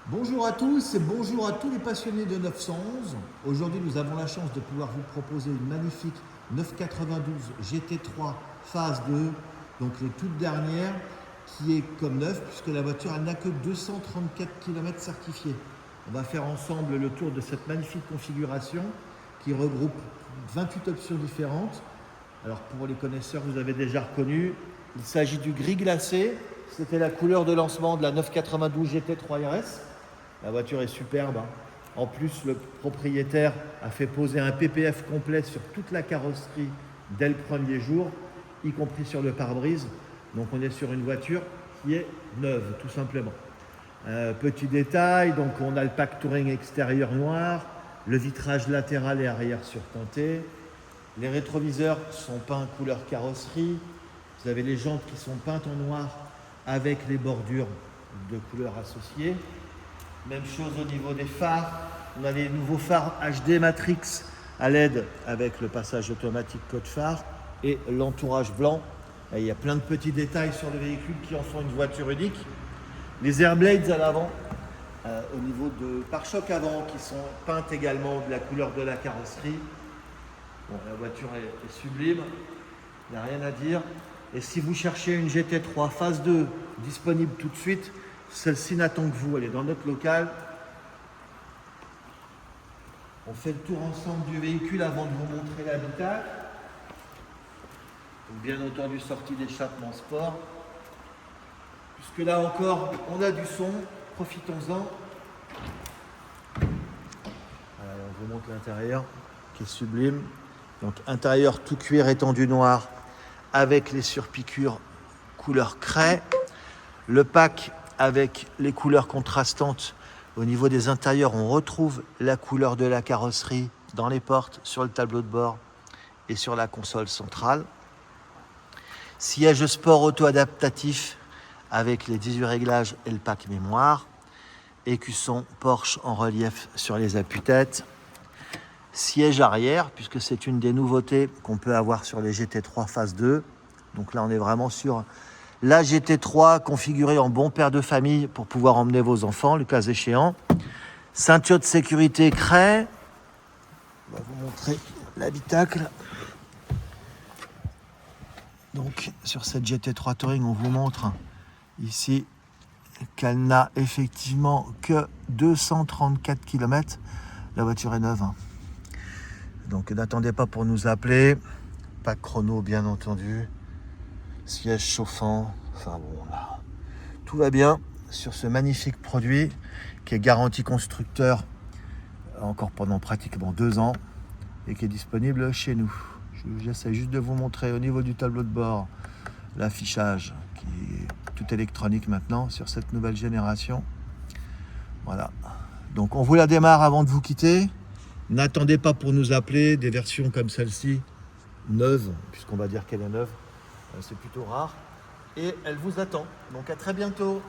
Bonjour à tous et bonjour à tous les passionnés de 911. Aujourd'hui, nous avons la chance de pouvoir vous proposer une magnifique 992 GT3 phase 2, donc les toutes dernières, qui est comme neuve puisque la voiture elle n'a que 234 km certifiés. On va faire ensemble le tour de cette magnifique configuration qui regroupe 28 options différentes. Alors pour les connaisseurs, vous avez déjà reconnu, il s'agit du gris glacé. C'était la couleur de lancement de la 992 GT3 RS. La voiture est superbe. En plus, le propriétaire a fait poser un PPF complet sur toute la carrosserie dès le premier jour, y compris sur le pare-brise. Donc on est sur une voiture qui est neuve, tout simplement. Petit détail, donc on a le pack touring extérieur noir, le vitrage latéral et arrière surteinté. Les rétroviseurs sont peints couleur carrosserie. Vous avez les jantes qui sont peintes en noir avec les bordures de couleurs associées. Même chose au niveau des phares. On a les nouveaux phares HD Matrix à LED avec le passage automatique code phare et l'entourage blanc. Et il y a plein de petits détails sur le véhicule qui en font une voiture unique. Les airblades à l'avant, au niveau de pare-chocs avant, qui sont peintes également de la couleur de la carrosserie. Bon, la voiture est sublime, il n'y a rien à dire. Et si vous cherchez une GT3 phase 2 disponible tout de suite, celle-ci n'attend que vous, elle est dans notre local. On fait le tour ensemble du véhicule avant de vous montrer l'habitacle. Bien entendu, sortie d'échappement sport. Puisque là encore, on a du son, profitons-en. On vous montre l'intérieur qui est sublime. Donc intérieur tout cuir étendu noir avec les surpiqûres couleur craie. Le pack avec les couleurs contrastantes. Au niveau des intérieurs, on retrouve la couleur de la carrosserie dans les portes, sur le tableau de bord et sur la console centrale. Siège sport auto-adaptatif avec les 18 réglages et le pack mémoire. Écusson Porsche en relief sur les appuis-têtes. Siège arrière, puisque c'est une des nouveautés qu'on peut avoir sur les GT3 phase 2. Donc là, on est vraiment sur la GT3 configurée en bon père de famille pour pouvoir emmener vos enfants, le cas échéant. Ceinture de sécurité craie. On va vous montrer l'habitacle. Donc sur cette GT3 Touring, on vous montre ici qu'elle n'a effectivement que 234 km. La voiture est neuve. Donc n'attendez pas pour nous appeler. Pas chrono bien entendu. Siège chauffant. Enfin bon, là, tout va bien sur ce magnifique produit qui est garanti constructeur encore pendant pratiquement 2 ans et qui est disponible chez nous. J'essaie juste de vous montrer au niveau du tableau de bord l'affichage qui est tout électronique maintenant sur cette nouvelle génération. Voilà. Donc on vous la démarre avant de vous quitter. N'attendez pas pour nous appeler, des versions comme celle-ci, neuve, puisqu'on va dire qu'elle est neuve, c'est plutôt rare. Et elle vous attend. Donc à très bientôt.